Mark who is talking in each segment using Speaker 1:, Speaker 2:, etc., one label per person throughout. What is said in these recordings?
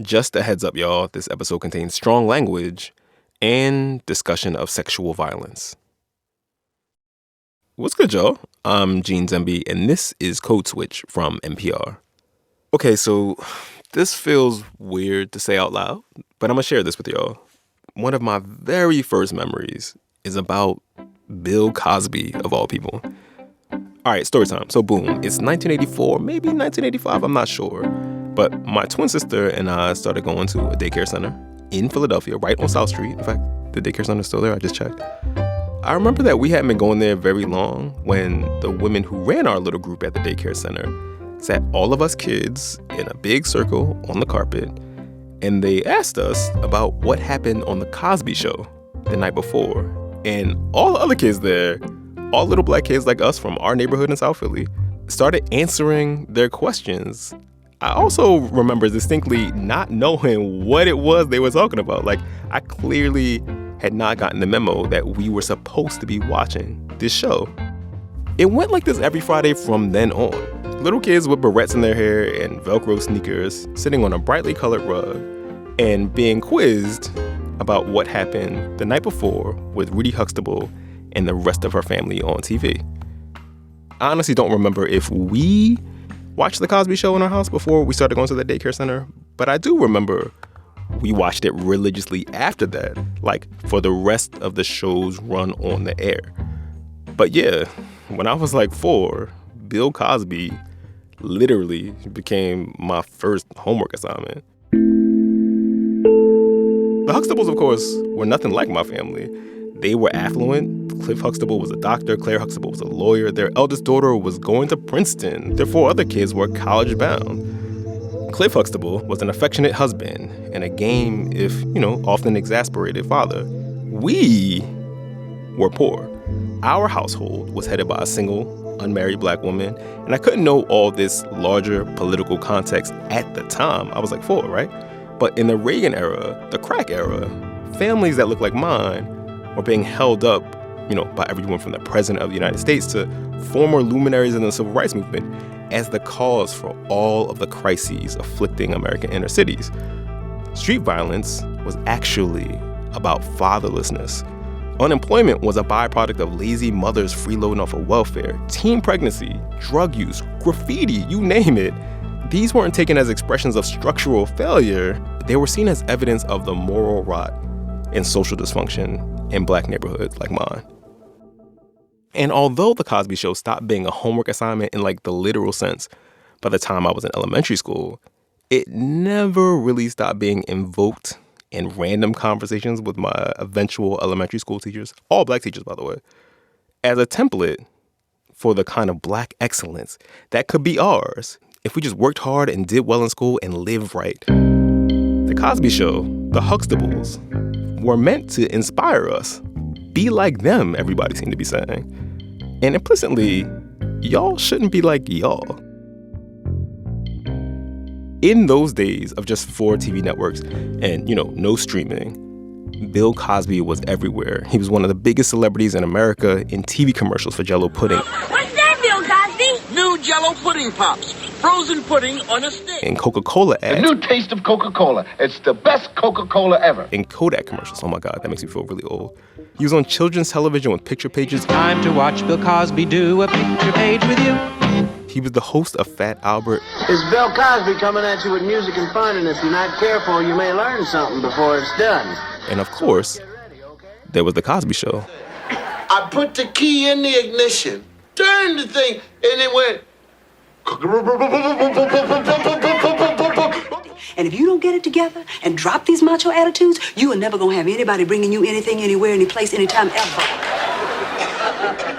Speaker 1: Just a heads up, y'all. This episode contains strong language and discussion of sexual violence. What's good, y'all? I'm Gene Zemby, and this is Code Switch from NPR. Okay, so this feels weird to say out loud, but I'm going to share this with y'all. One of my very first memories is about Bill Cosby, of all people. All right, story time. So boom, it's 1984, maybe 1985, I'm not sure. But my twin sister and I started going to a daycare center in Philadelphia, right on South Street. In fact, the daycare center is still there. I just checked. I remember that we hadn't been going there very long when the women who ran our little group at the daycare center sat all of us kids in a big circle on the carpet, and they asked us about what happened on the Cosby Show the night before. And all the other kids there, all little black kids like us from our neighborhood in South Philly, started answering their questions. I also remember distinctly not knowing what it was they were talking about. Like, I clearly had not gotten the memo that we were supposed to be watching this show. It went like this every Friday from then on. Little kids with barrettes in their hair and Velcro sneakers sitting on a brightly colored rug and being quizzed about what happened the night before with Rudy Huxtable and the rest of her family on TV. I honestly don't remember if we watched The Cosby Show in our house before we started going to the daycare center, but I do remember we watched it religiously after that, like for the rest of the show's run on the air. But yeah, when I was like 4, Bill Cosby literally became my first homework assignment. The Huxtables, of course, were nothing like my family. They were affluent. Cliff Huxtable was a doctor. Claire Huxtable was a lawyer. Their eldest daughter was going to Princeton. Their 4 other kids were college-bound. Cliff Huxtable was an affectionate husband and a game, if, often exasperated father. We were poor. Our household was headed by a single, unmarried black woman, and I couldn't know all this larger political context at the time. I was like 4, right? But in the Reagan era, the crack era, families that looked like mine were being held up, by everyone from the president of the United States to former luminaries in the civil rights movement as the cause for all of the crises afflicting American inner cities. Street violence was actually about fatherlessness. Unemployment was a byproduct of lazy mothers freeloading off of welfare, teen pregnancy, drug use, graffiti, you name it. These weren't taken as expressions of structural failure. They were seen as evidence of the moral rot and social dysfunction in black neighborhoods like mine. And although The Cosby Show stopped being a homework assignment in like the literal sense by the time I was in elementary school, it never really stopped being invoked in random conversations with my eventual elementary school teachers, all black teachers, by the way, as a template for the kind of black excellence that could be ours if we just worked hard and did well in school and lived right. The Cosby Show, the Huxtables, were meant to inspire us. Be like them, everybody seemed to be saying. And implicitly, y'all shouldn't be like y'all. In those days of just 4 TV networks and, no streaming, Bill Cosby was everywhere. He was one of the biggest celebrities in America in TV commercials for Jell-O pudding.
Speaker 2: What's that, Bill Cosby? New Jell-O pudding pops. Frozen pudding on a stick.
Speaker 1: In Coca-Cola ads.
Speaker 3: The new taste of Coca-Cola. It's the best Coca-Cola ever.
Speaker 1: In Kodak commercials. Oh my God, that makes me feel really old. He was on children's television with picture pages.
Speaker 4: Time to watch Bill Cosby do a picture page with you.
Speaker 1: He was the host of Fat Albert.
Speaker 5: It's Bill Cosby coming at you with music and fun, and if you're not careful, you may learn something before it's done.
Speaker 1: And of course, there was The Cosby Show.
Speaker 6: I put the key in the ignition, turned the thing, and it went.
Speaker 7: And if you don't get it together and drop these macho attitudes, you are never gonna have anybody bringing you anything, anywhere, any place, anytime, ever.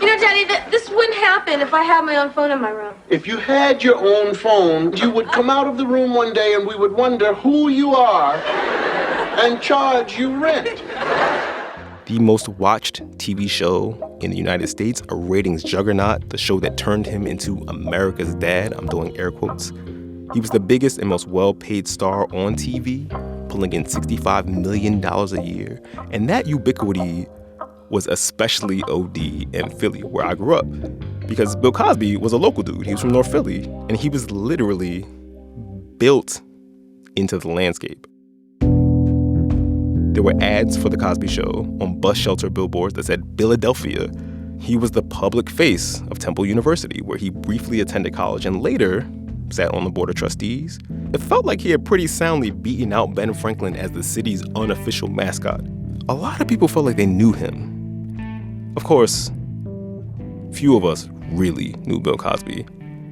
Speaker 8: Daddy, this wouldn't happen if I had my own phone in my room.
Speaker 6: If you had your own phone, you would come out of the room one day and we would wonder who you are and charge you rent.
Speaker 1: The most watched TV show in the United States, a ratings juggernaut, the show that turned him into America's dad. I'm doing air quotes. He was the biggest and most well-paid star on TV, pulling in $65 million a year. And that ubiquity was especially OD in Philly, where I grew up. Because Bill Cosby was a local dude. He was from North Philly. And he was literally built into the landscape. There were ads for The Cosby Show on bus shelter billboards that said Philadelphia. He was the public face of Temple University, where he briefly attended college and later sat on the board of trustees. It felt like he had pretty soundly beaten out Ben Franklin as the city's unofficial mascot. A lot of people felt like they knew him. Of course, few of us really knew Bill Cosby,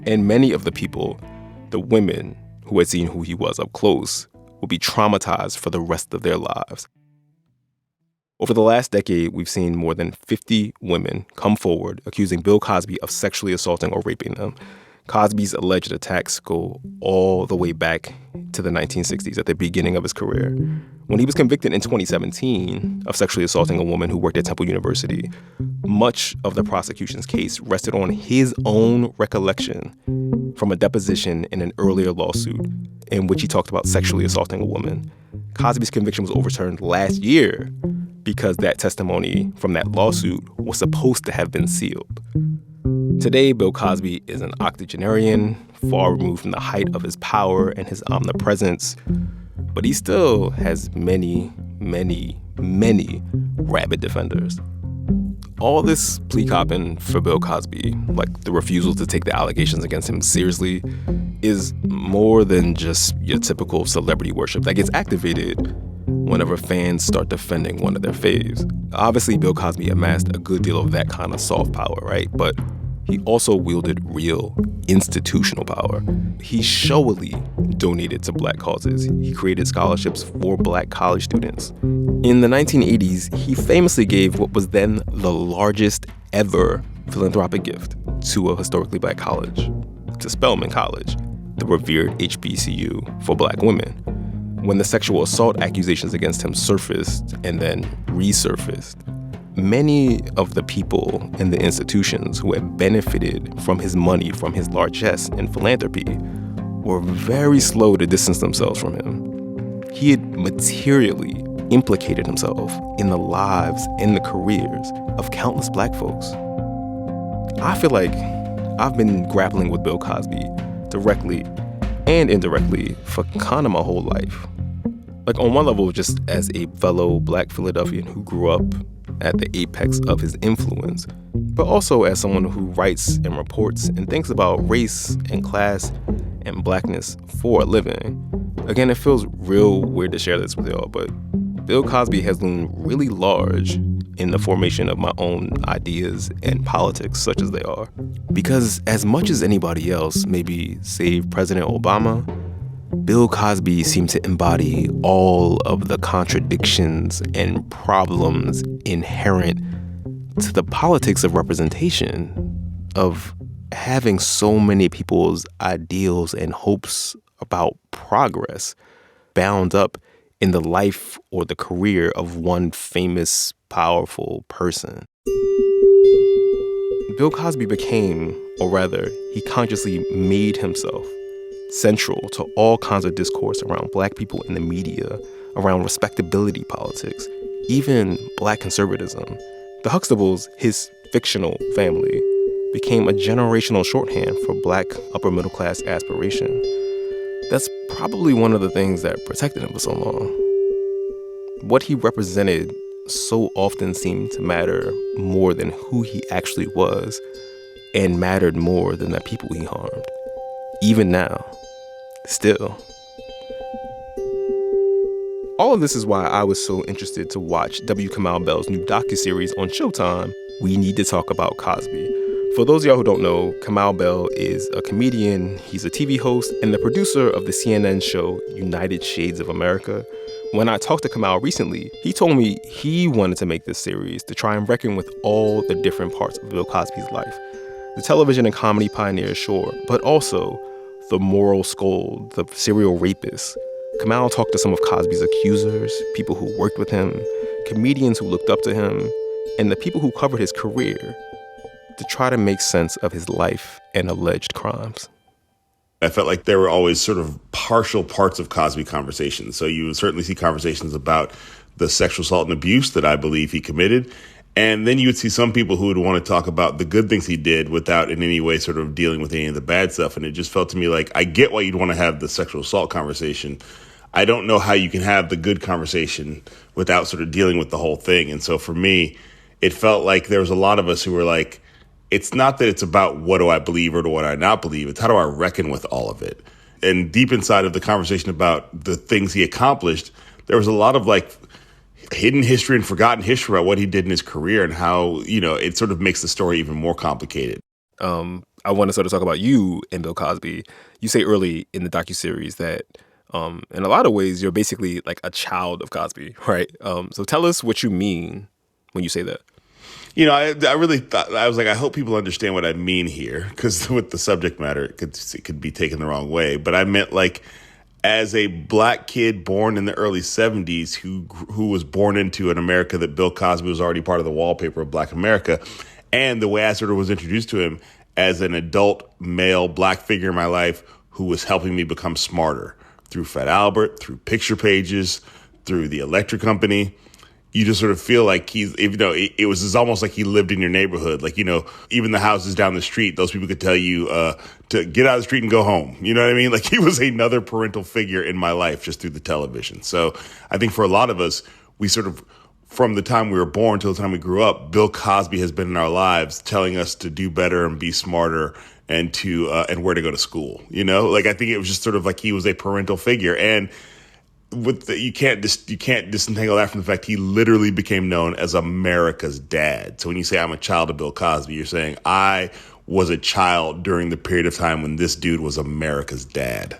Speaker 1: and many of the people, the women who had seen who he was up close, would be traumatized for the rest of their lives. Over the last decade, we've seen more than 50 women come forward accusing Bill Cosby of sexually assaulting or raping them. Cosby's alleged attacks go all the way back to the 1960s, at the beginning of his career. When he was convicted in 2017 of sexually assaulting a woman who worked at Temple University, much of the prosecution's case rested on his own recollection from a deposition in an earlier lawsuit in which he talked about sexually assaulting a woman. Cosby's conviction was overturned last year because that testimony from that lawsuit was supposed to have been sealed. Today, Bill Cosby is an octogenarian, far removed from the height of his power and his omnipresence, but he still has many, many, many rabid defenders. All this plea copping for Bill Cosby, like the refusal to take the allegations against him seriously, is more than just your typical celebrity worship that gets activated whenever fans start defending one of their faves. Obviously, Bill Cosby amassed a good deal of that kind of soft power, right? But he also wielded real institutional power. He showily donated to Black causes. He created scholarships for Black college students. In the 1980s, he famously gave what was then the largest ever philanthropic gift to a historically Black college, to Spelman College, the revered HBCU for Black women. When the sexual assault accusations against him surfaced and then resurfaced, many of the people in the institutions who had benefited from his money, from his largesse and philanthropy, were very slow to distance themselves from him. He had materially implicated himself in the lives and the careers of countless Black folks. I feel like I've been grappling with Bill Cosby directly and indirectly for kind of my whole life. Like, on one level, just as a fellow Black Philadelphian who grew up at the apex of his influence, but also as someone who writes and reports and thinks about race and class and Blackness for a living. Again, it feels real weird to share this with y'all, but Bill Cosby has loomed really large in the formation of my own ideas and politics, such as they are. Because as much as anybody else, maybe save President Obama, Bill Cosby seemed to embody all of the contradictions and problems inherent to the politics of representation, of having so many people's ideals and hopes about progress bound up in the life or the career of one famous, powerful person. Bill Cosby became, or rather, he consciously made himself central to all kinds of discourse around Black people in the media, around respectability politics, even Black conservatism. The Huxtables, his fictional family, became a generational shorthand for Black upper-middle-class aspiration. That's probably one of the things that protected him for so long. What he represented so often seemed to matter more than who he actually was, and mattered more than the people he harmed. Even now, still. All of this is why I was so interested to watch W. Kamau Bell's new docuseries on Showtime, We Need to Talk About Cosby. For those of y'all who don't know, Kamau Bell is a comedian, he's a TV host, and the producer of the CNN show United Shades of America. When I talked to Kamau recently, he told me he wanted to make this series to try and reckon with all the different parts of Bill Cosby's life. The television and comedy pioneer, sure, but also the moral scold, the serial rapist. Kamau talked to some of Cosby's accusers, people who worked with him, comedians who looked up to him, and the people who covered his career to try to make sense of his life and alleged crimes.
Speaker 9: I felt like there were always sort of partial parts of Cosby conversations. So you would certainly see conversations about the sexual assault and abuse that I believe he committed. And then you would see some people who would want to talk about the good things he did without in any way sort of dealing with any of the bad stuff. And it just felt to me like, I get why you'd want to have the sexual assault conversation. I don't know how you can have the good conversation without sort of dealing with the whole thing. And so for me, it felt like there was a lot of us who were like, it's not that it's about what do I believe or what do I not believe. It's how do I reckon with all of it? And deep inside of the conversation about the things he accomplished, there was a lot of like hidden history and forgotten history about what he did in his career and how, it sort of makes the story even more complicated.
Speaker 1: I want to sort of talk about you and Bill Cosby. You say early in the docuseries that in a lot of ways, you're basically like a child of Cosby, right? So tell us what you mean when you say that.
Speaker 9: I really thought, I was like, I hope people understand what I mean here, because with the subject matter, it could be taken the wrong way. But I meant like, as a black kid born in the early 70s who was born into an America that Bill Cosby was already part of the wallpaper of Black America, and the way I sort of was introduced to him as an adult male black figure in my life who was helping me become smarter through Fat Albert, through picture pages, through the electric company. You just sort of feel like it was almost like he lived in your neighborhood. Like, even the houses down the street, those people could tell you to get out of the street and go home. You know what I mean? Like, he was another parental figure in my life just through the television. So I think for a lot of us, we sort of, from the time we were born till the time we grew up, Bill Cosby has been in our lives telling us to do better and be smarter and and where to go to school. Like, I think it was just sort of like he was a parental figure. And you can't disentangle that from the fact he literally became known as America's dad. So when you say I'm a child of Bill Cosby, you're saying I was a child during the period of time when this dude was America's dad.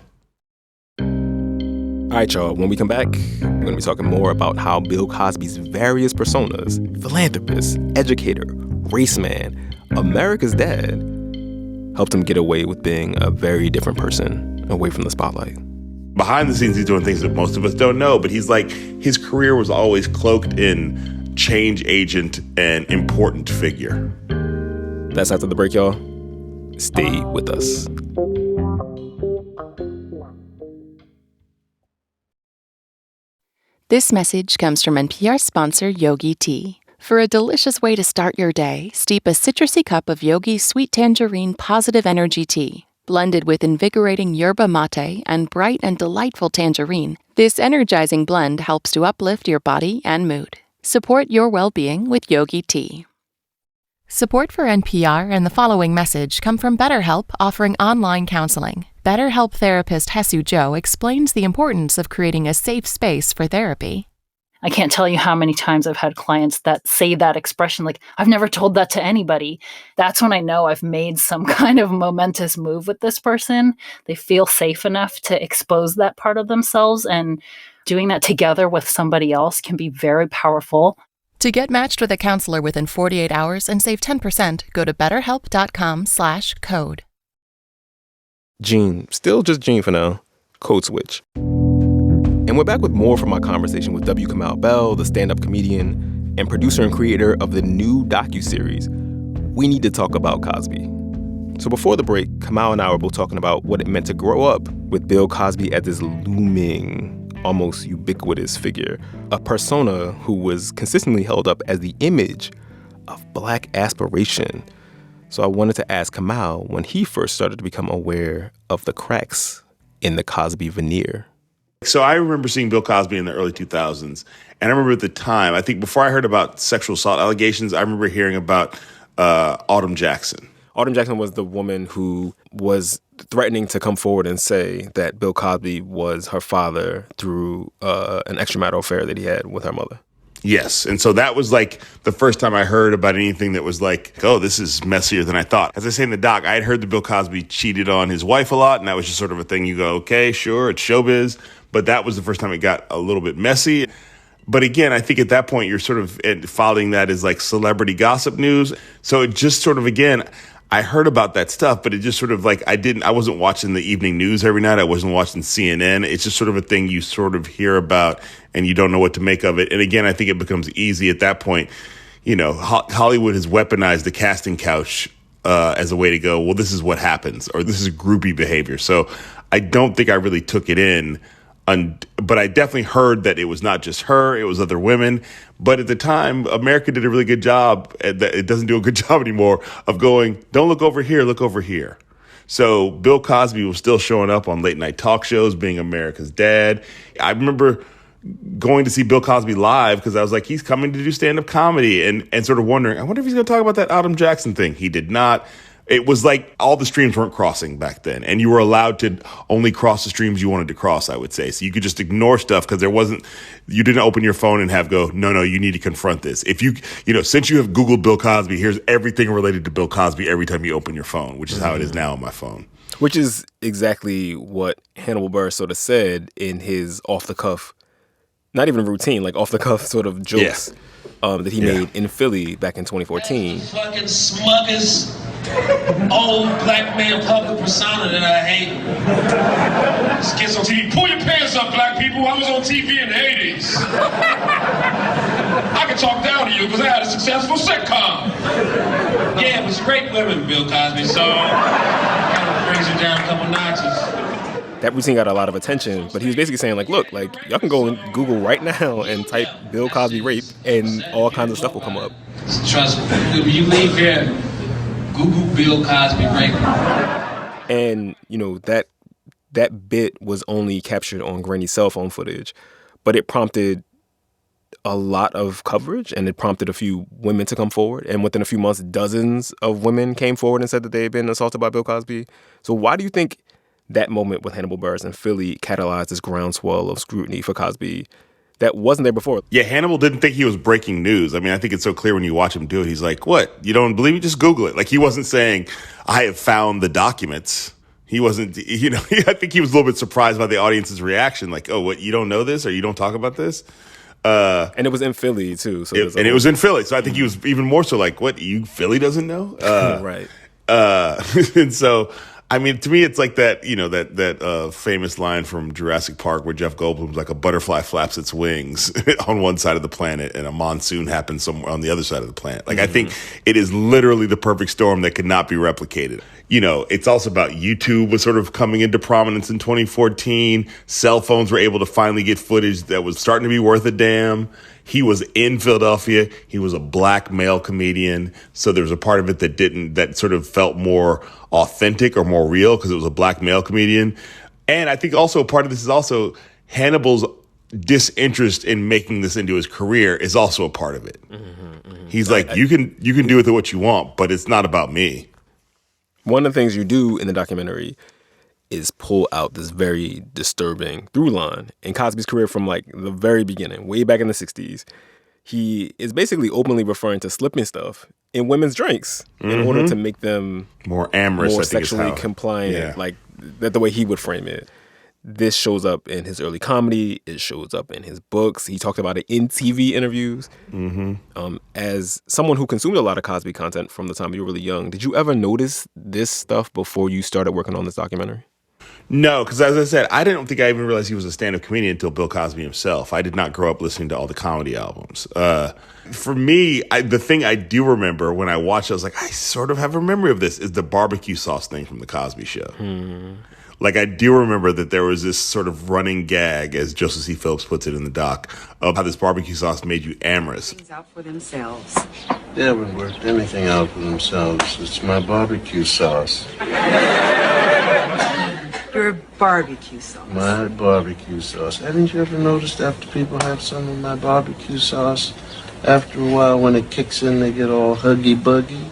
Speaker 1: All right, y'all. When we come back, we're going to be talking more about how Bill Cosby's various personas, philanthropist, educator, race man, America's dad, helped him get away with being a very different person away from the spotlight.
Speaker 9: Behind the scenes, he's doing things that most of us don't know, but his career was always cloaked in change agent and important figure.
Speaker 1: That's after the break, y'all. Stay with us.
Speaker 10: This message comes from NPR sponsor Yogi Tea. For a delicious way to start your day, steep a citrusy cup of Yogi's Sweet Tangerine Positive Energy Tea. Blended with invigorating yerba mate and bright and delightful tangerine, this energizing blend helps to uplift your body and mood. Support your well-being with Yogi Tea. Support for NPR and the following message come from BetterHelp, offering online counseling. BetterHelp therapist Hesu Joe explains the importance of creating a safe space for therapy.
Speaker 11: I can't tell you how many times I've had clients that say that expression, like, I've never told that to anybody. That's when I know I've made some kind of momentous move with this person. They feel safe enough to expose that part of themselves, and doing that together with somebody else can be very powerful.
Speaker 10: To get matched with a counselor within 48 hours and save 10%, go to betterhelp.com/code.
Speaker 1: Gene, still just Gene for now. Code switch. And we're back with more from my conversation with W. Kamau Bell, the stand-up comedian and producer and creator of the new docuseries, We Need to Talk About Cosby. So before the break, Kamau and I were both talking about what it meant to grow up with Bill Cosby as this looming, almost ubiquitous figure, a persona who was consistently held up as the image of Black aspiration. So I wanted to ask Kamau when he first started to become aware of the cracks in the Cosby veneer.
Speaker 9: So I remember seeing Bill Cosby in the early 2000s. And I remember at the time, I think before I heard about sexual assault allegations, I remember hearing about Autumn Jackson.
Speaker 1: Autumn Jackson was the woman who was threatening to come forward and say that Bill Cosby was her father through an extramarital affair that he had with her mother.
Speaker 9: Yes. And so that was like the first time I heard about anything that was like, oh, this is messier than I thought. As I say in the doc, I had heard that Bill Cosby cheated on his wife a lot. And that was just sort of a thing you go, okay, sure, it's showbiz. But that was the first time it got a little bit messy. But again, I think at that point, you're sort of following that as like celebrity gossip news. So it just sort of, again, I heard about that stuff, but it just sort of like, I wasn't watching the evening news every night. I wasn't watching CNN. It's just sort of a thing you sort of hear about and you don't know what to make of it. And again, I think it becomes easy at that point. You know, Hollywood has weaponized the casting couch as a way to go, well, this is what happens, or this is groupie behavior. So I don't think I really took it in. But I definitely heard that it was not just her, it was other women. But at the time, America did a really good job. It doesn't do a good job anymore of going, don't look over here, look over here. So Bill Cosby was still showing up on late night talk shows, being America's dad. I remember going to see Bill Cosby live because I was like, he's coming to do stand-up comedy, and sort of wondering, I wonder if he's going to talk about that Autumn Jackson thing. He did not. It was like all the streams weren't crossing back then, and you were allowed to only cross the streams you wanted to cross, I would say. So you could just ignore stuff because you didn't open your phone and have go, no, you need to confront this. If since you have Googled Bill Cosby, here's everything related to Bill Cosby every time you open your phone, which is how it is now on my phone.
Speaker 1: Which is exactly what Hannibal Buress sort of said in his off-the-cuff, not even routine, like off-the-cuff sort of jokes that he made in Philly back in 2014.
Speaker 12: Fucking smuggest old black man public persona that I hate. This kid's on TV. Pull your pants up, black people. I was on TV in the 80s. I can talk down to you because I had a successful sitcom. Yeah, it was great women, Bill Cosby, so kind of brings it down a couple notches.
Speaker 1: That routine got a lot of attention, but he was basically saying, like, look, like, y'all can go and Google right now and type Bill Cosby rape, and all kinds of stuff will come up.
Speaker 12: Trust me, when you leave here, Google Bill Cosby rape.
Speaker 1: And, that bit was only captured on grainy cell phone footage, but it prompted a lot of coverage, and it prompted a few women to come forward. And within a few months, dozens of women came forward and said that they had been assaulted by Bill Cosby. So why do you think that moment with Hannibal Buress in Philly catalyzed this groundswell of scrutiny for Cosby that wasn't there before?
Speaker 9: Yeah, Hannibal didn't think he was breaking news. I mean, I think it's so clear when you watch him do it. He's like, what? You don't believe me? Just Google it. Like, he wasn't saying, I have found the documents. He wasn't, I think he was a little bit surprised by the audience's reaction. Like, oh, what, you don't know this or you don't talk about this?
Speaker 1: And it was in Philly, too. So
Speaker 9: it was in Philly. So I think he was even more so like, what, Philly doesn't know?
Speaker 1: Right.
Speaker 9: And so, I mean, to me, it's like that, that famous line from Jurassic Park where Jeff Goldblum's like, a butterfly flaps its wings on one side of the planet and a monsoon happens somewhere on the other side of the planet. Like, I think it is literally the perfect storm that could not be replicated. It's also about YouTube was sort of coming into prominence in 2014. Cell phones were able to finally get footage that was starting to be worth a damn. He was in Philadelphia. He was a black male comedian. So there was a part of it that sort of felt more authentic or more real because it was a black male comedian. And I think also part of this is also Hannibal's disinterest in making this into his career is also a part of it. He's like, you can do with it what you want, but it's not about me.
Speaker 1: One of the things you do in the documentary is pull out this very disturbing through line in Cosby's career from like the very beginning, way back in the 60s. He is basically openly referring to slipping stuff in women's drinks in order to make them
Speaker 9: more amorous,
Speaker 1: more sexually compliant, like that the way he would frame it. This shows up in his early comedy. It shows up in his books. He talked about it in TV interviews. As someone who consumed a lot of Cosby content from the time you were really young, did you ever notice this stuff before you started working on this documentary?
Speaker 9: No, because as I said, I didn't think I even realized he was a stand-up comedian until Bill Cosby himself. I did not grow up listening to all the comedy albums. For me, the thing I do remember when I watched it, I was like, I sort of have a memory of this, is the barbecue sauce thing from The Cosby Show. Like, I do remember that there was this sort of running gag, as Joseph C. Phillips puts it in the doc, of how this barbecue sauce made you amorous.
Speaker 7: Things out for themselves.
Speaker 6: They haven't worked anything out for themselves. It's my barbecue sauce.
Speaker 7: Your barbecue sauce.
Speaker 6: My barbecue sauce. Haven't you ever noticed after people have some of my barbecue sauce, after a while when it kicks in, they get all huggy-buggy?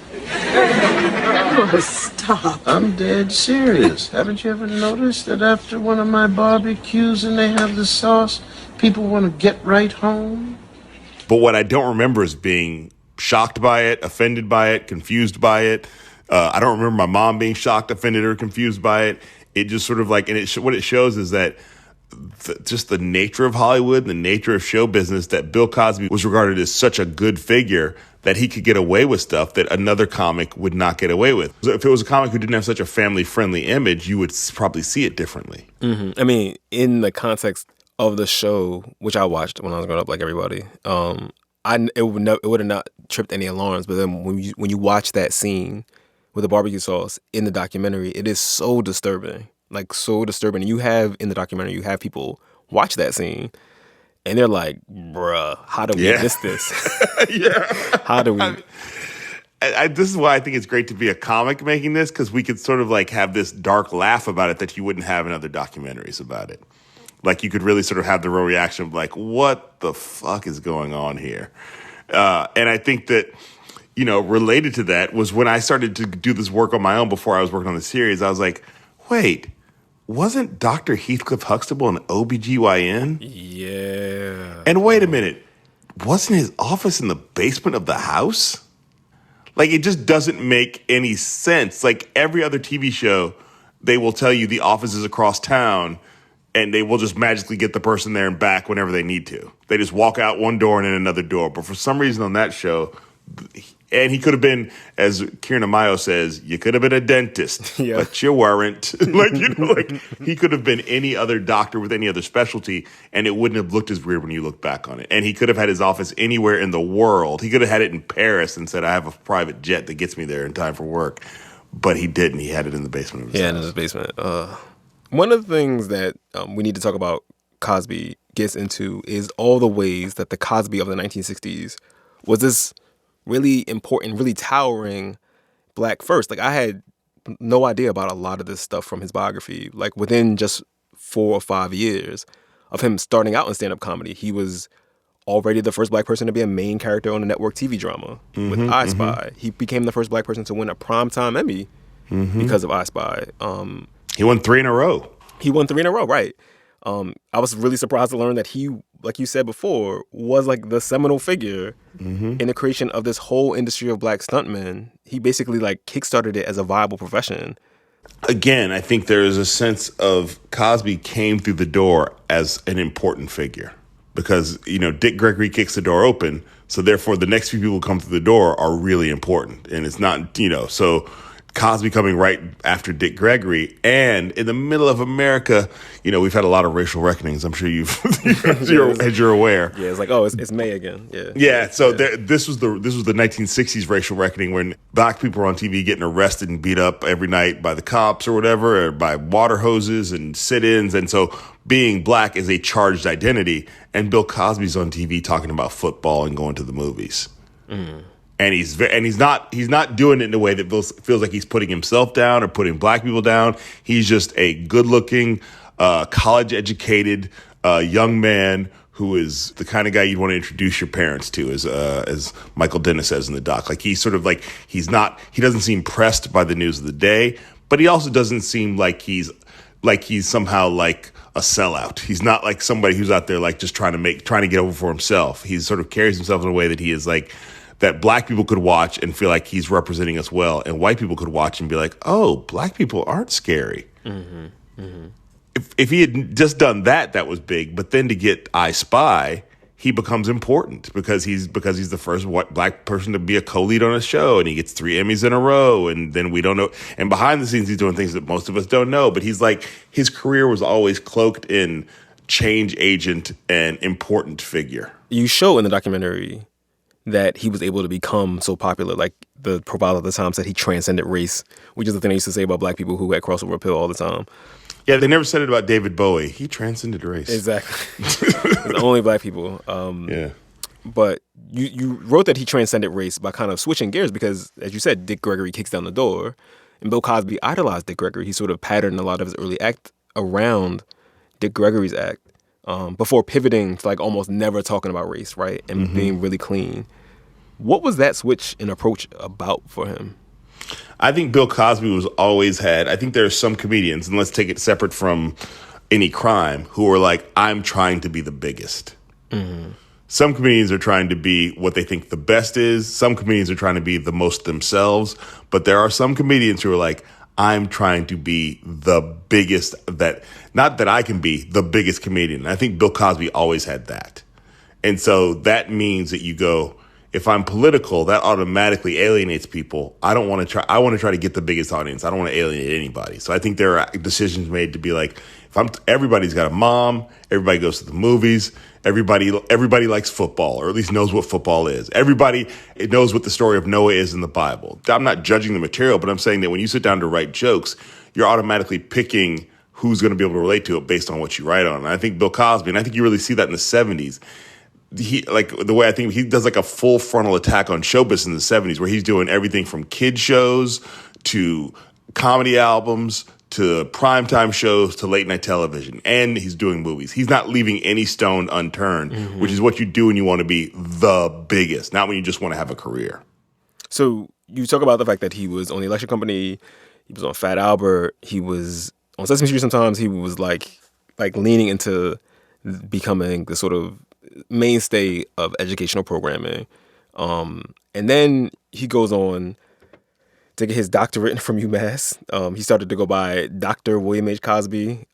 Speaker 7: Oh, stop.
Speaker 6: I'm dead serious. Haven't you ever noticed that after one of my barbecues and they have the sauce, people want to get right home?
Speaker 9: But what I don't remember is being shocked by it, offended by it, confused by it. I don't remember my mom being shocked, offended, or confused by it. It just sort of like, and what it shows is that just the nature of Hollywood, the nature of show business, that Bill Cosby was regarded as such a good figure that he could get away with stuff that another comic would not get away with. So if it was a comic who didn't have such a family-friendly image, you would probably see it differently.
Speaker 1: I mean, in the context of the show, which I watched when I was growing up, like everybody, it would have not tripped any alarms. But then when you watch that scene with the barbecue sauce in the documentary, it is so disturbing, like so disturbing. You have in the documentary, you have people watch that scene, and they're like, "Bruh, how do we miss this? How do we?"
Speaker 9: this is why I think it's great to be a comic making this, because we could sort of like have this dark laugh about it that you wouldn't have in other documentaries about it. Like you could really sort of have the real reaction of like, what the fuck is going on here? And I think that, related to that was when I started to do this work on my own before I was working on the series, I was like, wait, wasn't Dr. Heathcliff Huxtable an OBGYN?
Speaker 1: Yeah.
Speaker 9: And wait a minute, wasn't his office in the basement of the house? Like, it just doesn't make any sense. Like, every other TV show, they will tell you the office is across town, and they will just magically get the person there and back whenever they need to. They just walk out one door and in another door. But for some reason on that show, and he could have been, as Kieran Amayo says, you could have been a dentist, but you weren't. He could have been any other doctor with any other specialty, and it wouldn't have looked as weird when you look back on it. And he could have had his office anywhere in the world. He could have had it in Paris and said, I have a private jet that gets me there in time for work. But he didn't. He had it in the basement of his house.
Speaker 1: In his basement. One of the things that we need to talk about Cosby gets into is all the ways that the Cosby of the 1960s was this really important, really towering black first. Like, I had no idea about a lot of this stuff from his biography. Like, within just 4 or 5 years of him starting out in stand-up comedy, he was already the first black person to be a main character on a network TV drama with I Spy. He became the first black person to win a primetime Emmy because of I Spy.
Speaker 9: He won 3 in a row.
Speaker 1: He won 3 in a row, right. I was really surprised to learn that he, like you said before, was like the seminal figure in the creation of this whole industry of black stuntmen. He basically like kickstarted it as a viable profession.
Speaker 9: Again, I think there is a sense of Cosby came through the door as an important figure because, Dick Gregory kicks the door open. So therefore, the next few people who come through the door are really important. And it's not, so Cosby coming right after Dick Gregory, and in the middle of America, we've had a lot of racial reckonings. I'm sure as you're aware.
Speaker 1: Yeah, it's like, oh, it's May again. Yeah.
Speaker 9: Yeah. So this was the 1960s racial reckoning when black people were on TV getting arrested and beat up every night by the cops or whatever, or by water hoses and sit-ins, and so being black is a charged identity. And Bill Cosby's on TV talking about football and going to the movies. And he's not doing it in a way that feels like he's putting himself down or putting black people down. He's just a good-looking, college-educated young man who is the kind of guy you'd want to introduce your parents to, as Michael Dennis says in the doc. Like, he's sort of like, he doesn't seem pressed by the news of the day, but he also doesn't seem like he's somehow like a sellout. He's not like somebody who's out there like just trying to get over for himself. He sort of carries himself in a way that he is like, that black people could watch and feel like he's representing us well, and white people could watch and be like, oh, black people aren't scary. If he had just done that was big. But then to get I Spy, he becomes important because he's the first black person to be a co-lead on a show, and he gets 3 Emmys in a row, and then we don't know. And behind the scenes, he's doing things that most of us don't know. But he's like, his career was always cloaked in change agent and important figure.
Speaker 1: You show in the documentary that he was able to become so popular. Like, the profile at the time said he transcended race, which is the thing they used to say about black people who had crossover appeal all the time.
Speaker 9: Yeah, they never said it about David Bowie. He transcended race.
Speaker 1: Exactly. It's only black people.
Speaker 9: Yeah.
Speaker 1: But you wrote that he transcended race by kind of switching gears because, as you said, Dick Gregory kicks down the door. And Bill Cosby idolized Dick Gregory. He sort of patterned a lot of his early act around Dick Gregory's act. Before pivoting to like almost never talking about race, right? And being really clean. What was that switch in approach about for him?
Speaker 9: I think Bill Cosby I think there are some comedians, and let's take it separate from any crime, who are like, I'm trying to be the biggest. Some comedians are trying to be what they think the best is. Some comedians are trying to be the most themselves. But there are some comedians who are like, I'm trying to be the biggest not that I can be the biggest comedian. I think Bill Cosby always had that. And so that means that you go, if I'm political, that automatically alienates people. I want to try to get the biggest audience. I don't want to alienate anybody. So I think there are decisions made to be like, everybody's got a mom, everybody goes to the movies, everybody likes football, or at least knows what football is. Everybody knows what the story of Noah is in the Bible. I'm not judging the material, but I'm saying that when you sit down to write jokes, you're automatically picking who's going to be able to relate to it based on what you write on. And I think Bill Cosby, and I think you really see that in the 70s, he, like, the way I think he does like a full frontal attack on show business in the 70s, where he's doing everything from kid shows to comedy albums to primetime shows to late night television, and he's doing movies. He's not leaving any stone unturned, which is what you do when you want to be the biggest, not when you just want to have a career.
Speaker 1: So you talk about the fact that he was on the Election Company, he was on Fat Albert, he was on Sesame Street sometimes, he was like leaning into becoming the sort of mainstay of educational programming. And then he goes on to get his doctorate from UMass. He started to go by Dr. William H. Cosby.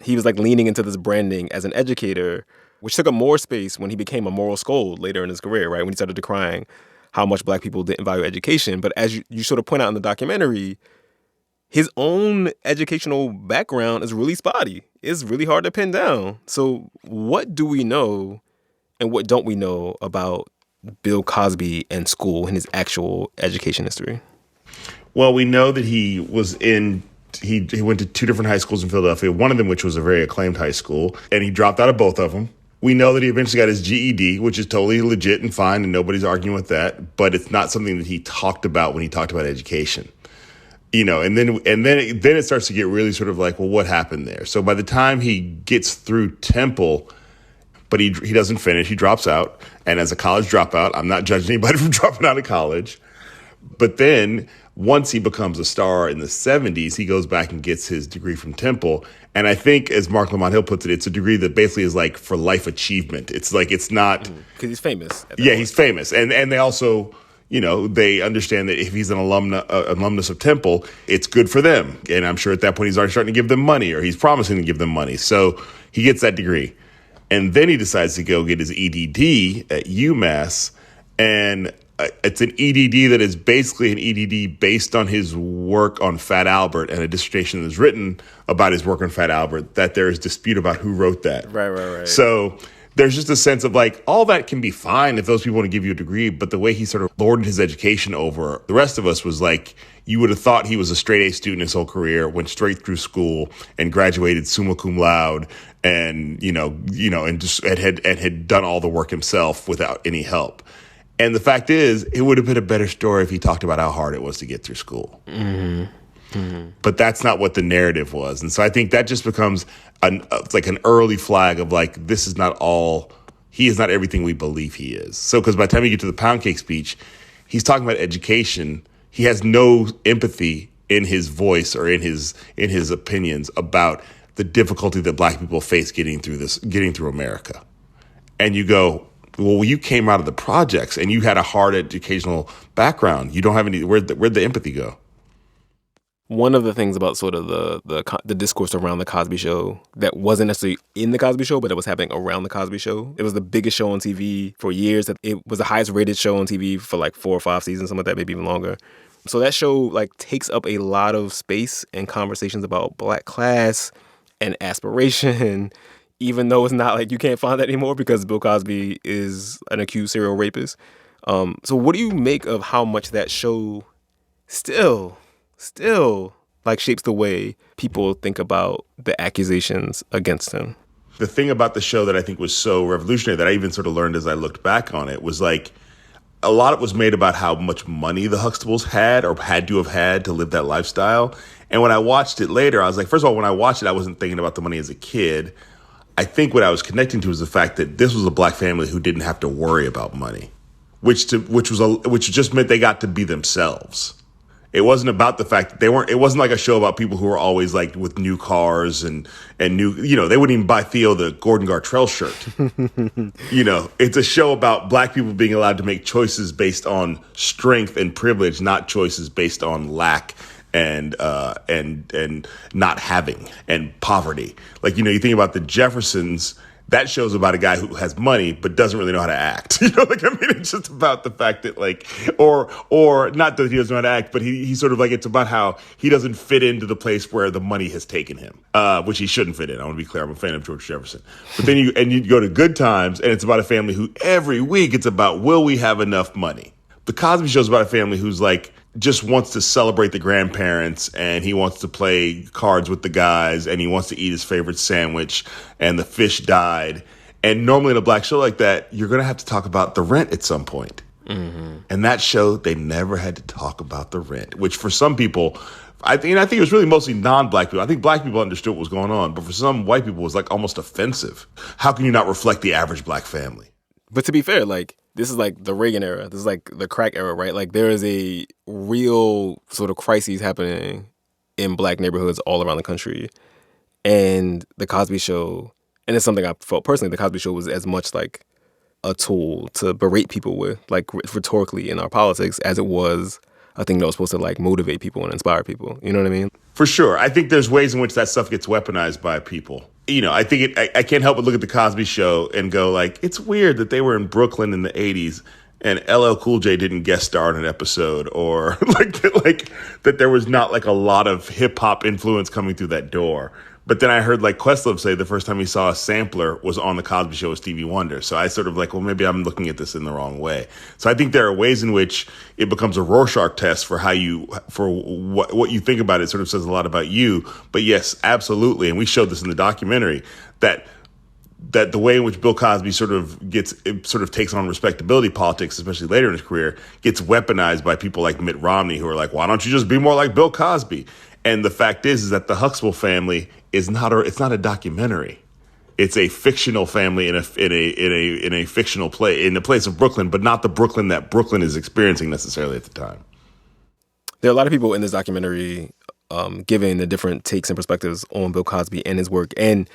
Speaker 1: He was like leaning into this branding as an educator, which took up more space when he became a moral scold later in his career, right? When he started decrying how much Black people didn't value education. But as you sort of point out in the documentary, his own educational background is really spotty. It's really hard to pin down. So what do we know and what don't we know about Bill Cosby and school and his actual education history?
Speaker 9: Well, we know that he went to two different high schools in Philadelphia, one of them which was a very acclaimed high school, and he dropped out of both of them. We know that he eventually got his GED, which is totally legit and fine, and nobody's arguing with that, but it's not something that he talked about when he talked about education. You know, and then it starts to get really sort of like, well, what happened there? So by the time he gets through Temple, but he doesn't finish, he drops out. And as a college dropout, I'm not judging anybody from dropping out of college. But then once he becomes a star in the 70s, he goes back and gets his degree from Temple. And I think, as Mark Lamont Hill puts it, it's a degree that basically is like for life achievement. It's like, it's not...
Speaker 1: Because he's famous.
Speaker 9: Yeah, he's famous. And they also... You know, they understand that if he's an alumnus of Temple, it's good for them. And I'm sure at that point he's already starting to give them money, or he's promising to give them money. So he gets that degree. And then he decides to go get his EDD at UMass. And it's an EDD that is basically an EDD based on his work on Fat Albert, and a dissertation that is written about his work on Fat Albert, that there is dispute about who wrote that.
Speaker 1: Right.
Speaker 9: So... there's just a sense of like, all that can be fine if those people want to give you a degree, but the way he sort of lorded his education over the rest of us was like, you would have thought he was a straight A student his whole career, went straight through school and graduated summa cum laude, and and just had done all the work himself without any help. And the fact is, it would have been a better story if he talked about how hard it was to get through school. But that's not what the narrative was. And so I think that just becomes an early flag of like, this is not all, he is not everything we believe he is. So, because by the time you get to the pound cake speech, he's talking about education. He has no empathy in his voice or in his opinions about the difficulty that Black people face getting through America. And you go, well, you came out of the projects and you had a hard educational background. You don't have any, where'd the empathy go?
Speaker 1: One of the things about sort of the discourse around the Cosby Show that wasn't necessarily in the Cosby Show, but it was happening around the Cosby Show. It was the biggest show on TV for years. It was the highest rated show on TV for like 4 or 5 seasons, something like that, maybe even longer. So that show like takes up a lot of space and conversations about Black class and aspiration, even though it's not like you can't find that anymore because Bill Cosby is an accused serial rapist. So what do you make of how much that show still like shapes the way people think about the accusations against him?
Speaker 9: The thing about the show that I think was so revolutionary that I even sort of learned as I looked back on it was like, a lot of it was made about how much money the Huxtables had or had to have had to live that lifestyle. And when I watched it later, I was like, first of all, when I watched it, I wasn't thinking about the money as a kid. I think what I was connecting to was the fact that this was a Black family who didn't have to worry about money, which just meant they got to be themselves. It wasn't about the fact that it wasn't like a show about people who were always like with new cars and new, they wouldn't even buy Theo the Gordon Gartrell shirt. It's a show about Black people being allowed to make choices based on strength and privilege, not choices based on lack and not having and poverty. Like, you think about the Jeffersons. That show's about a guy who has money but doesn't really know how to act. It's just about the fact that or not that he doesn't know how to act, but he's sort of like, it's about how he doesn't fit into the place where the money has taken him, which he shouldn't fit in. I want to be clear, I'm a fan of George Jefferson. But then you go to Good Times, and it's about a family who every week it's about, will we have enough money? The Cosby Show's about a family who's like, just wants to celebrate the grandparents, and he wants to play cards with the guys, and he wants to eat his favorite sandwich, and the fish died. And normally in a black show like that, you're going to have to talk about the rent at some point. Mm-hmm. And that show, they never had to talk about the rent, which for some people, I think it was really mostly non-black people. I think black people understood what was going on, but for some white people, it was like almost offensive. How can you not reflect the average black family?
Speaker 1: But to be fair, like, this is like the Reagan era. This is like the crack era, right? Like, there is a real sort of crises happening in black neighborhoods all around the country. And the Cosby Show, and it's something I felt personally, the Cosby Show was as much like a tool to berate people with, like rhetorically in our politics, as it was a thing that was supposed to like motivate people and inspire people. You know what I mean?
Speaker 9: For sure. I think there's ways in which that stuff gets weaponized by people. You know, I think I can't help but look at the Cosby Show and go like, it's weird that they were in Brooklyn in the 80s and LL Cool J didn't guest star in an episode, or like that there was not like a lot of hip hop influence coming through that door. But then I heard like Questlove say the first time he saw a sampler was on the Cosby Show with Stevie Wonder. So I sort of like, well, maybe I'm looking at this in the wrong way. So I think there are ways in which it becomes a Rorschach test for what you think about it. Sort of says a lot about you. But yes, absolutely. And we showed this in the documentary that the way in which Bill Cosby sort of takes on respectability politics, especially later in his career, gets weaponized by people like Mitt Romney, who are like, why don't you just be more like Bill Cosby? And the fact is that the Huxtable family it's not a documentary. It's a fictional family in a fictional play in the place of Brooklyn, but not the Brooklyn that Brooklyn is experiencing necessarily at the time.
Speaker 1: There are a lot of people in this documentary giving the different takes and perspectives on Bill Cosby and his work. And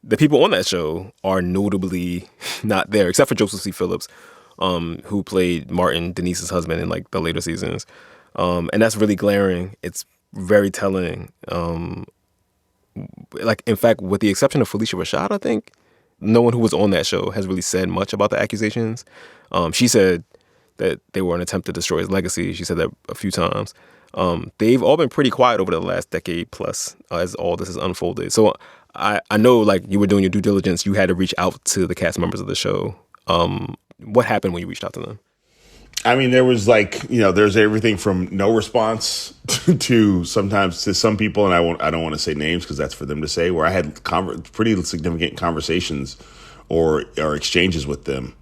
Speaker 1: the people on that show are notably not there, except for Joseph C. Phillips, who played Martin, Denise's husband, in like the later seasons. And that's really glaring. It's very telling. Like, in fact, with the exception of Felicia Rashad, I think, no one who was on that show has really said much about the accusations. She said that they were an attempt to destroy his legacy. She said that a few times. They've all been pretty quiet over the last decade plus as all this has unfolded. So I know, like, you were doing your due diligence. You had to reach out to the cast members of the show. What happened when you reached out to them?
Speaker 9: I mean, there was like, there's everything from no response to sometimes to some people, and I don't want to say names because that's for them to say, where I had pretty significant conversations or exchanges with them,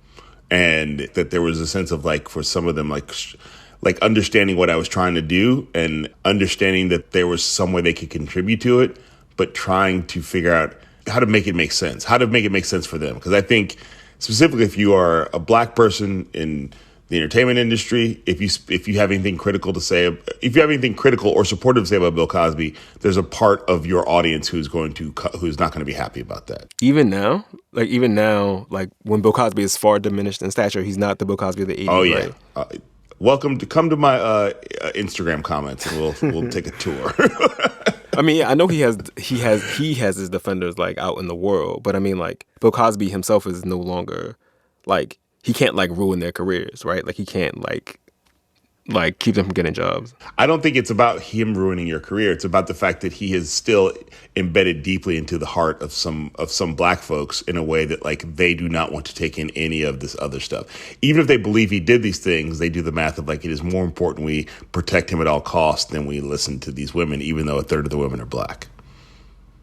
Speaker 9: and that there was a sense of like, for some of them, like understanding what I was trying to do and understanding that there was some way they could contribute to it, but trying to figure out how to make it make sense for them. Because I think specifically if you are a black person in the entertainment industry, if you have anything critical to say, if you have anything critical or supportive to say about Bill Cosby, there's a part of your audience who's not going to be happy about that.
Speaker 1: Even now, like when Bill Cosby is far diminished in stature, he's not the Bill Cosby of the 80s.
Speaker 9: Oh yeah.
Speaker 1: Right?
Speaker 9: Come to my Instagram comments and we'll take a tour.
Speaker 1: I mean, I know he has his defenders like out in the world, but I mean, like, Bill Cosby himself is no longer like, he can't like ruin their careers, right? Like, he can't like keep them from getting jobs.
Speaker 9: I don't think it's about him ruining your career. It's about the fact that he is still embedded deeply into the heart of some black folks in a way that like they do not want to take in any of this other stuff. Even if they believe he did these things, they do the math of like, it is more important we protect him at all costs than we listen to these women, even though a third of the women are black.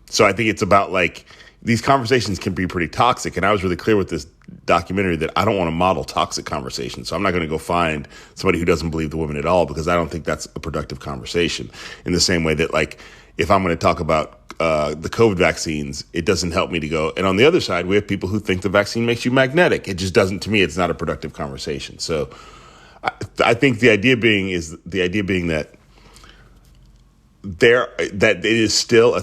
Speaker 9: So I think it's about like, these conversations can be pretty toxic. And I was really clear with this documentary that I don't want to model toxic conversations. So I'm not going to go find somebody who doesn't believe the women at all, because I don't think that's a productive conversation. In the same way that, like, if I'm going to talk about the COVID vaccines, it doesn't help me to go. And on the other side, we have people who think the vaccine makes you magnetic. It just doesn't. To me, it's not a productive conversation. So I think the idea being that that it is still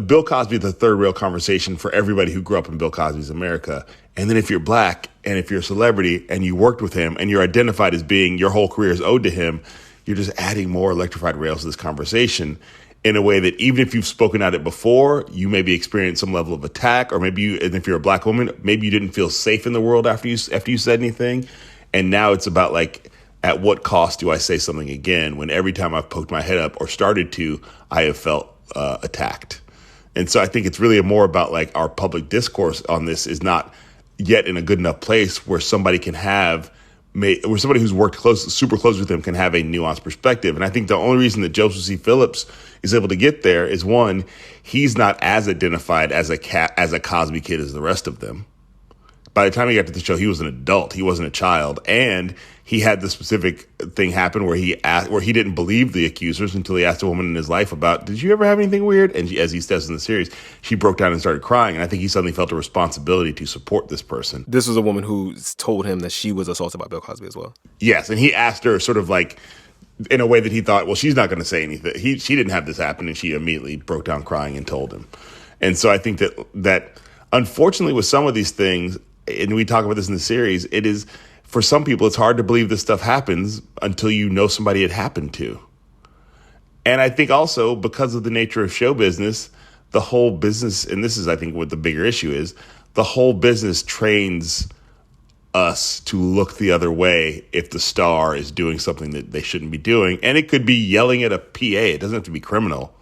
Speaker 9: Bill Cosby, the third real conversation for everybody who grew up in Bill Cosby's America. And then if you're black and if you're a celebrity and you worked with him and you're identified as being your whole career is owed to him, you're just adding more electrified rails to this conversation in a way that even if you've spoken at it before, you maybe experienced some level of attack, or maybe and if you're a black woman, maybe you didn't feel safe in the world after you said anything. And now it's about like, at what cost do I say something again when every time I've poked my head up or started to, I have felt attacked? And so I think it's really more about like our public discourse on this is not yet in a good enough place where somebody who's worked super close with him can have a nuanced perspective. And I think the only reason that Joseph C. Phillips is able to get there is, one, he's not as identified as a Cosby kid as the rest of them. by the time he got to the show, he was an adult. He wasn't a child. And he had the specific thing happen where he didn't believe the accusers until he asked a woman in his life about, did you ever have anything weird? And as he says in the series, she broke down and started crying. And I think he suddenly felt a responsibility to support this person.
Speaker 1: This was a woman who told him that she was assaulted by Bill Cosby as well.
Speaker 9: Yes. And he asked her sort of like, in a way that he thought, well, she's not going to say anything. She didn't have this happen, and she immediately broke down crying and told him. And so I think that unfortunately with some of these things, and we talk about this in the series, it is, for some people, it's hard to believe this stuff happens until you know somebody it happened to. And I think also because of the nature of show business, the whole business, and this is, I think, what the bigger issue is, the whole business trains us to look the other way if the star is doing something that they shouldn't be doing. And it could be yelling at a PA. It doesn't have to be criminal.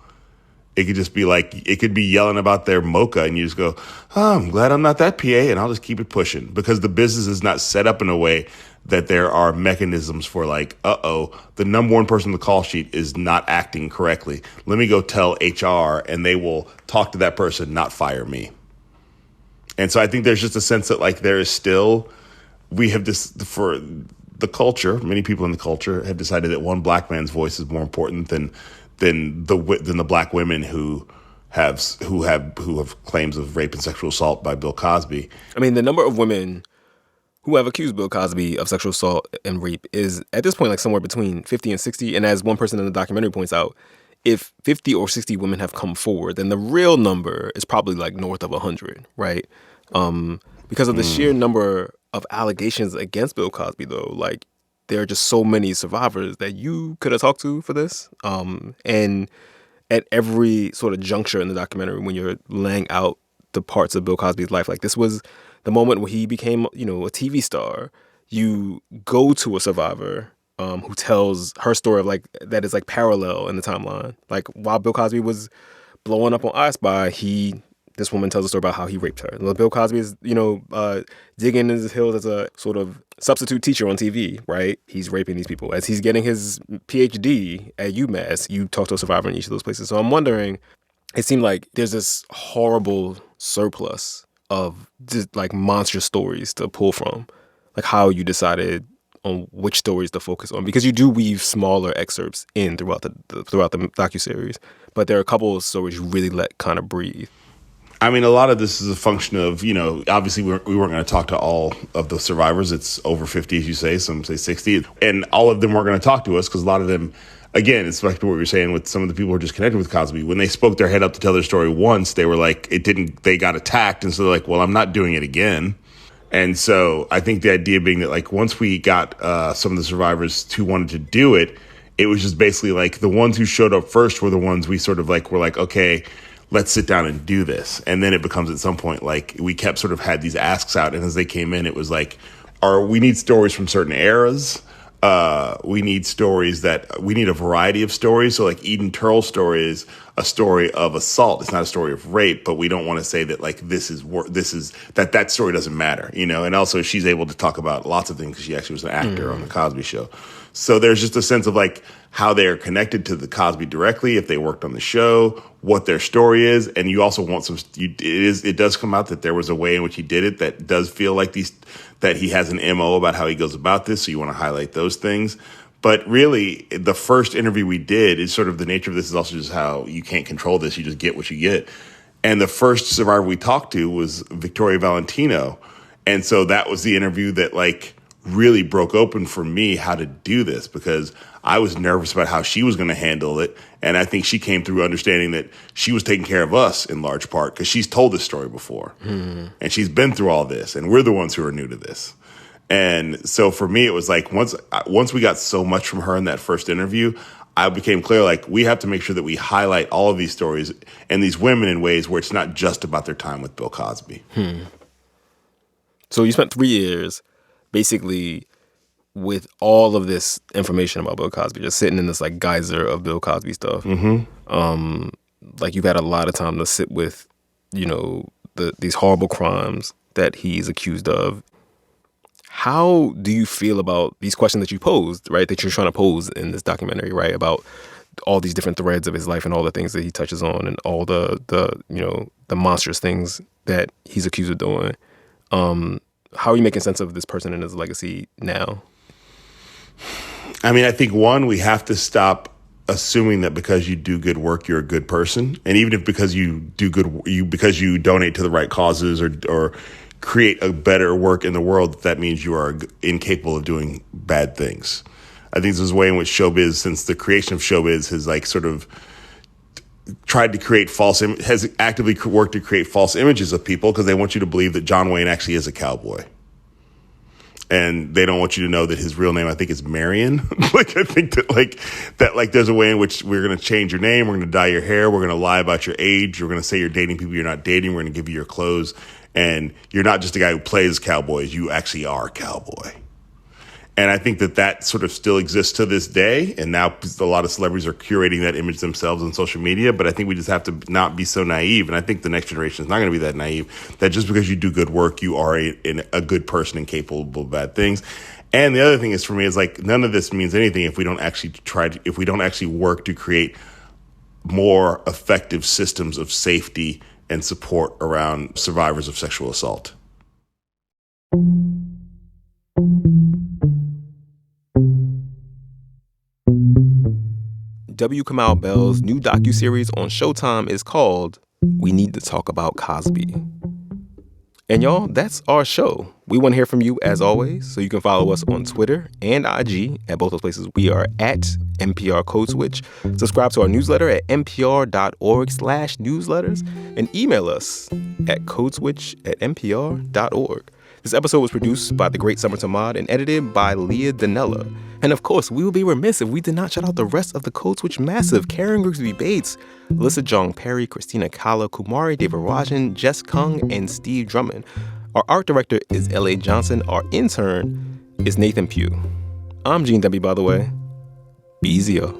Speaker 9: It could just be like, it could be yelling about their mocha, and you just go, oh, I'm glad I'm not that PA, and I'll just keep it pushing. Because the business is not set up in a way that there are mechanisms for like, the number one person on the call sheet is not acting correctly. Let me go tell HR, and they will talk to that person, not fire me. And so I think there's just a sense that like there is still, we have this, for the culture, many people in the culture have decided that one black man's voice is more important than the black women who have claims of rape and sexual assault by Bill Cosby.
Speaker 1: I mean, the number of women who have accused Bill Cosby of sexual assault and rape is at this point like somewhere between 50 and 60. And as one person in the documentary points out, if 50 or 60 women have come forward, then the real number is probably like north of 100, right? Because of the sheer number of allegations against Bill Cosby, though, like there are just so many survivors that you could have talked to for this. And at every sort of juncture in the documentary, when you're laying out the parts of Bill Cosby's life, like this was the moment where he became, a TV star. You go to a survivor who tells her story of like that is like parallel in the timeline. Like while Bill Cosby was blowing up on I Spy, this woman tells a story about how he raped her. And Bill Cosby is, digging in his heels as a sort of substitute teacher on TV, right? He's raping these people. As he's getting his PhD at UMass, you talk to a survivor in each of those places. So I'm wondering, it seemed like there's this horrible surplus of just like monster stories to pull from. Like how you decided on which stories to focus on, because you do weave smaller excerpts in throughout the docuseries, but there are a couple of stories you really let kind of breathe.
Speaker 9: I mean, a lot of this is a function of, obviously we weren't going to talk to all of the survivors. It's over 50, as you say, some say 60. And all of them weren't going to talk to us because a lot of them, again, it's like what you were saying with some of the people who are just connected with Cosby. When they spoke their head up to tell their story once, they were like, they got attacked. And so they're like, well, I'm not doing it again. And so I think the idea being that like once we got some of the survivors who wanted to do it, it was just basically like the ones who showed up first were the ones we sort of like, were like, okay, let's sit down and do this. And then it becomes at some point like we kept sort of had these asks out. And as they came in, it was like, we need stories from certain eras. We need stories we need a variety of stories. So like Eden Turl's story is a story of assault. It's not a story of rape, but we don't want to say that like that story doesn't matter, And also she's able to talk about lots of things because she actually was an actor on the Cosby Show. So there's just a sense of like how they are connected to the Cosby directly, if they worked on the show, what their story is. And you also want it does come out that there was a way in which he did it that does feel like that he has an MO about how he goes about this. So you want to highlight those things. But really, the first interview we did is sort of the nature of this is also just how you can't control this. You just get what you get. And the first survivor we talked to was Victoria Valentino. And so that was the interview that like really broke open for me how to do this, because I was nervous about how she was going to handle it. And I think she came through understanding that she was taking care of us in large part because she's told this story before. And she's been through all this, and we're the ones who are new to this. And so for me, it was like once we got so much from her in that first interview, I became clear, like, we have to make sure that we highlight all of these stories and these women in ways where it's not just about their time with Bill Cosby.
Speaker 1: So you spent 3 years basically with all of this information about Bill Cosby, just sitting in this like geyser of Bill Cosby stuff. Like you've had a lot of time to sit with, these horrible crimes that he's accused of. How do you feel about these questions that you posed, right? That you're trying to pose in this documentary, right? About all these different threads of his life and all the things that he touches on and all the monstrous things that he's accused of doing. How are you making sense of this person and his legacy now?
Speaker 9: I mean, I think, one, we have to stop assuming that because you do good work, you're a good person. And even if because you do because you donate to the right causes or create a better work in the world, that means you are incapable of doing bad things. I think this is a way in which showbiz, since the creation of showbiz, has like sort of tried to create has actively worked to create false images of people because they want you to believe that John Wayne actually is a cowboy. And they don't want you to know that his real name, I think, is Marion. Like, I think that there's a way in which we're going to change your name. We're going to dye your hair. We're going to lie about your age. We're going to say you're dating people you're not dating. We're going to give you your clothes. And you're not just a guy who plays cowboys. You actually are a cowboy. And I think that sort of still exists to this day. And now a lot of celebrities are curating that image themselves on social media. But I think we just have to not be so naive. And I think the next generation is not going to be that naive, that just because you do good work, you are a good person and capable of bad things. And the other thing is, for me, is like, none of this means anything if we don't actually work to create more effective systems of safety and support around survivors of sexual assault.
Speaker 1: W. Kamau Bell's new docuseries on Showtime is called We Need to Talk About Cosby. And y'all, that's our show. We want to hear from you as always, so you can follow us on Twitter and IG. At both those places, we are at NPR Code Switch. Subscribe to our newsletter at npr.org/newsletters and email us at codeswitch@npr.org. This episode was produced by the great Summer Tamad and edited by Leah Donnella. And of course, we would be remiss if we did not shout out the rest of the Code Switch massive: Karen Grigsby Bates, Alyssa Jong Perry, Christina Kala, Kumari Devarajan, Jess Kung, and Steve Drummond. Our art director is L.A. Johnson. Our intern is Nathan Pugh. I'm Gene Demby, by the way. Be easy, yo.